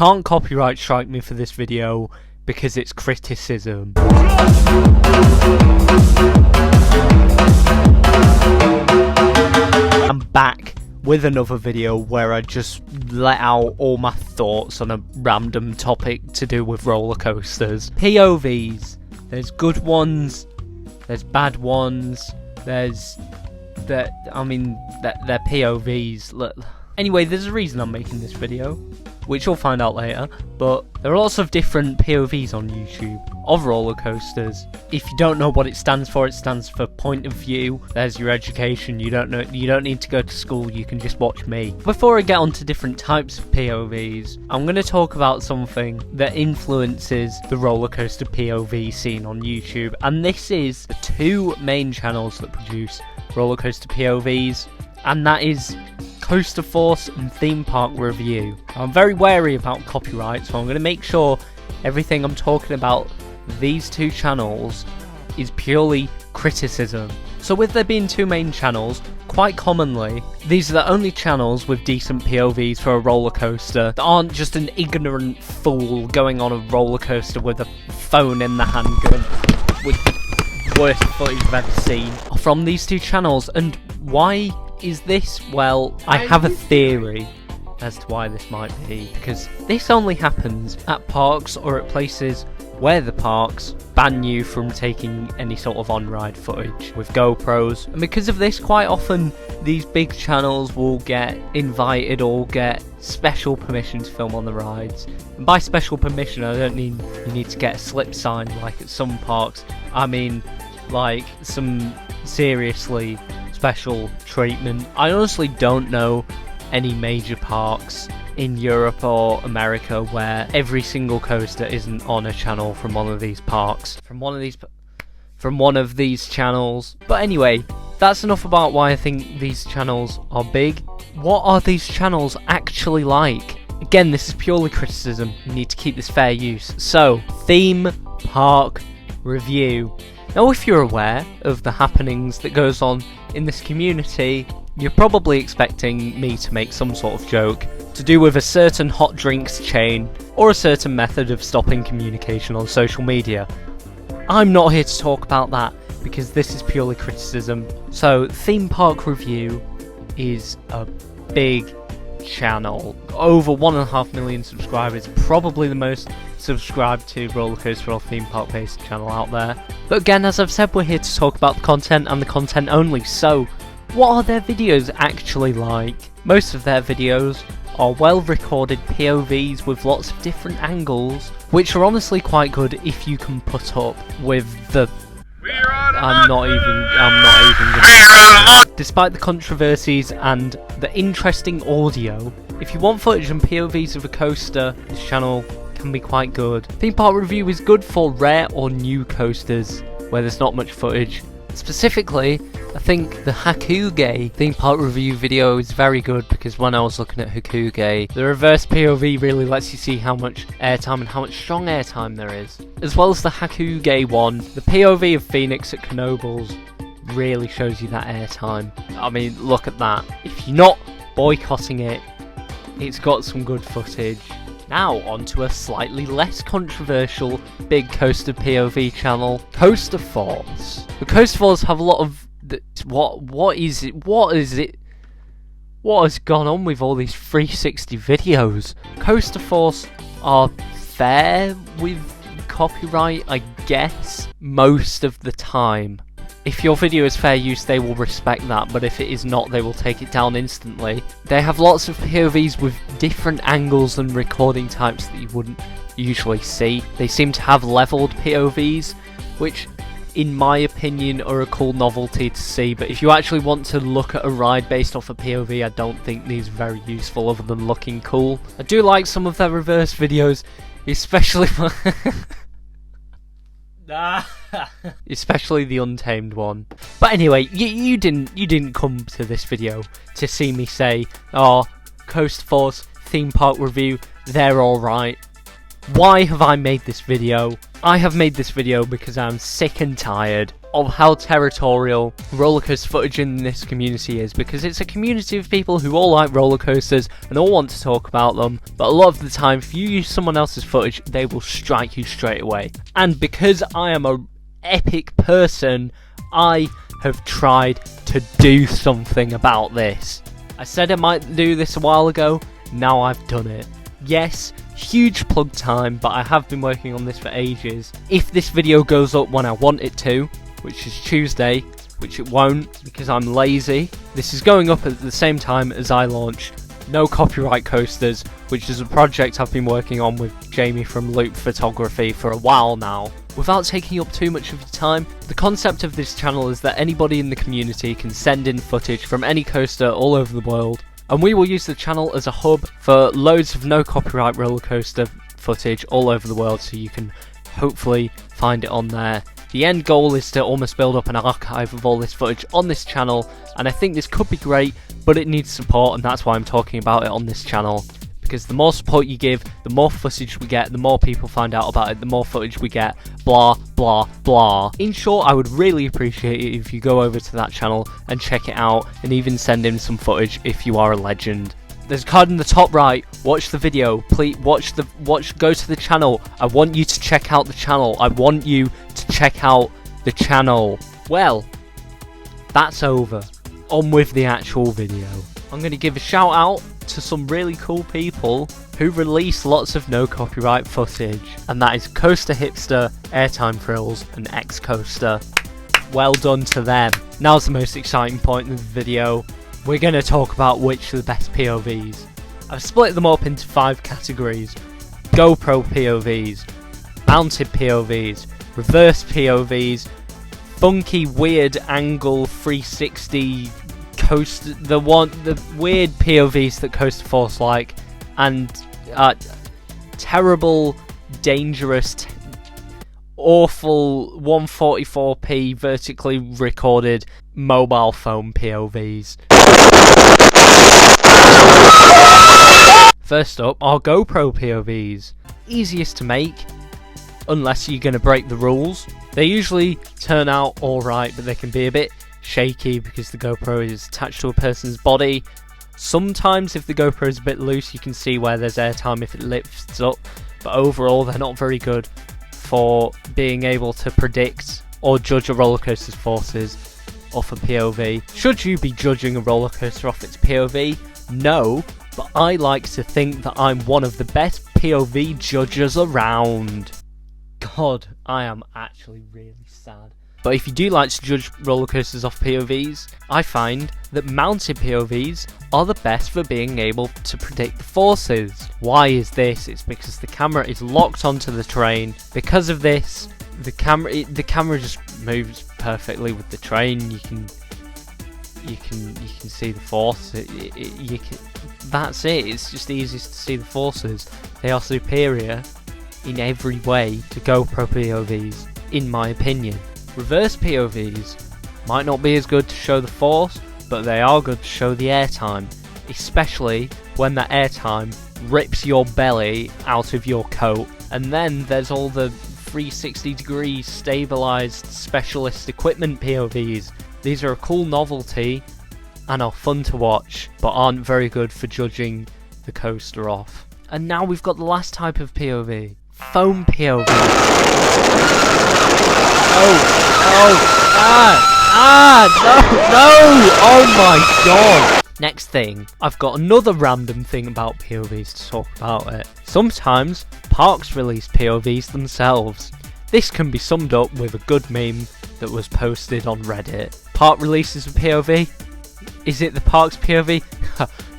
can't copyright strike me for this video because it's criticism. I'm back with another video where I just let out all my thoughts on a random topic to do with roller coasters. POVs. There's good ones, there's bad ones, they're POVs. Look. Anyway, there's a reason I'm making this video, which you'll find out later, but there are lots of different POVs on YouTube of roller coasters. If you don't know what it stands for point of view. There's your education. You don't need to go to school, you can just watch me. Before I get on to different types of POVs, I'm going to talk about something that influences the roller coaster POV scene on YouTube, and this is the two main channels that produce roller coaster POVs, and that is CoasterForce and Theme Park Review. I'm very wary about copyright, so I'm going to make sure everything I'm talking about these two channels is purely criticism. So with there being two main channels, quite commonly, these are the only channels with decent POVs for a roller coaster that aren't just an ignorant fool going on a roller coaster with a phone in the handgun with the worst footage I've ever seen. From these two channels, and why is this? Well, I have a theory as to why this might be, because this only happens at parks or at places where the parks ban you from taking any sort of on-ride footage with GoPros, and because of this, quite often these big channels will get invited or get special permission to film on the rides. And by special permission, I don't mean you need to get a slip sign like at some parks. I mean like some seriously special treatment. I honestly don't know any major parks in Europe or America where every single coaster isn't on a channel from one of these parks, from one of these channels. But anyway, that's enough about why I think these channels are big. What are these channels actually like? Again, this is purely criticism. You need to keep this fair use. So, Theme Park Review. Now, if you're aware of the happenings that goes on in this community, you're probably expecting me to make some sort of joke to do with a certain hot drinks chain or a certain method of stopping communication on social media. I'm not here to talk about that because this is purely criticism. So, Theme Park Review is a big channel, over 1.5 million subscribers, probably the most subscribed to roller coaster or theme park based channel out there. But again, as I've said, we're here to talk about the content and the content only. So what are their videos actually like? Most of their videos are well recorded POVs with lots of different angles, which are honestly quite good if you can put up with the I'm not even despite the controversies and the interesting audio. If you want footage and POVs of a coaster, this channel can be quite good. Theme Park Review is good for rare or new coasters where there's not much footage. Specifically, I think the Hakuge Theme Park Review video is very good because when I was looking at Hakuge, the reverse POV really lets you see how much airtime and how much strong airtime there is. As well as the Hakuge one, the POV of Phoenix at Knoebels really shows you that airtime. I mean, look at that. If you're not boycotting it, it's got some good footage. Now onto a slightly less controversial big coaster POV channel, CoasterForce. The CoasterForce have a lot of what is it? What has gone on with all these 360 videos? CoasterForce are fair with copyright, I guess, most of the time. If your video is fair use, they will respect that, but if it is not, they will take it down instantly. They have lots of POVs with different angles and recording types that you wouldn't usually see. They seem to have leveled POVs, which in my opinion are a cool novelty to see, but if you actually want to look at a ride based off a POV, I don't think these are very useful other than looking cool. I do like some of their reverse videos, especially especially the Untamed one. But anyway, you didn't come to this video to see me say, oh, CoasterForce Theme Park Review, they're alright. Why have I made this video? I have made this video because I'm sick and tired of how territorial roller coaster footage in this community is, because it's a community of people who all like roller coasters and all want to talk about them, but a lot of the time if you use someone else's footage they will strike you straight away. And because I am a epic person, I have tried to do something about this. I said I might do this a while ago, now I've done it. Yes, huge plug time, but I have been working on this for ages. If this video goes up when I want it to, which is Tuesday, which it won't because I'm lazy, this is going up at the same time as I launched No Copyright Coasters, which is a project I've been working on with Jamie from Loop Photography for a while now. Without taking up too much of your time, the concept of this channel is that anybody in the community can send in footage from any coaster all over the world, and we will use the channel as a hub for loads of no copyright roller coaster footage all over the world, so you can hopefully find it on there. The end goal is to almost build up an archive of all this footage on this channel, and I think this could be great, but it needs support, and that's why I'm talking about it on this channel. Because the more support you give, the more footage we get, the more people find out about it, the more footage we get, blah blah blah. In short, I would really appreciate it if you go over to that channel and check it out, and even send in some footage if you are a legend. There's a card in the top right. Watch the video, please. Go to the channel. I want you to check out the channel. I want you to check out the channel. Well, that's over. On with the actual video. I'm going to give a shout out to some really cool people who release lots of no copyright footage, and that is Coaster Hipster, Airtime Thrills, and X Coaster. Well done to them. Now's the most exciting point in the video. We're going to talk about which are the best POVs. I've split them up into 5 categories: GoPro POVs, mounted POVs, reverse POVs, funky weird angle 360 the weird POVs that CoasterForce like, and terrible, dangerous, awful 144p vertically recorded mobile phone POVs. First up, our GoPro POVs. Easiest to make, unless you're going to break the rules. They usually turn out alright, but they can be a bit shaky because the GoPro is attached to a person's body. Sometimes if the GoPro is a bit loose you can see where there's airtime if it lifts up, but overall they're not very good for being able to predict or judge a roller coaster's forces off a POV. Should you be judging a roller coaster off its POV? No, but I like to think that I'm one of the best POV judges around. God, I am actually really sad. But if you do like to judge roller coasters off POVs, I find that mounted POVs are the best for being able to predict the forces. Why is this? It's because the camera is locked onto the terrain. Because of this, the camera just moves perfectly with the terrain. You can see the force. That's it. It's just easiest to see the forces. They are superior in every way to GoPro POVs, in my opinion. Reverse POVs might not be as good to show the force, but they are good to show the airtime, especially when that airtime rips your belly out of your coat. And then there's all the 360 degree stabilized specialist equipment POVs. These are a cool novelty and are fun to watch, but aren't very good for judging the coaster off. And now we've got the last type of POV. Foam POV. No, oh my god. Next thing, I've got another random thing about POVs to talk about it. Sometimes parks release POVs themselves. This can be summed up with a good meme that was posted on Reddit. Park releases a POV? Is it the park's POV?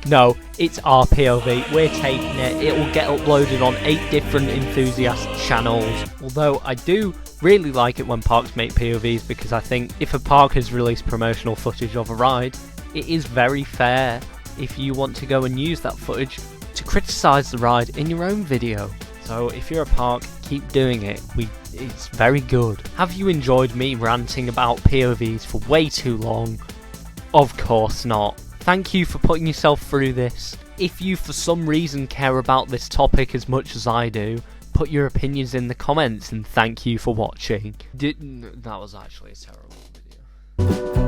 No, it's our POV. We're taking it. It will get uploaded on 8 different enthusiast channels. Although I do really like it when parks make POVs, because I think if a park has released promotional footage of a ride, it is very fair if you want to go and use that footage to criticise the ride in your own video. So if you're a park, keep doing it. It's very good. Have you enjoyed me ranting about POVs for way too long? Of course not. Thank you for putting yourself through this. If you for some reason care about this topic as much as I do, put your opinions in the comments, and thank you for watching. That was actually a terrible video.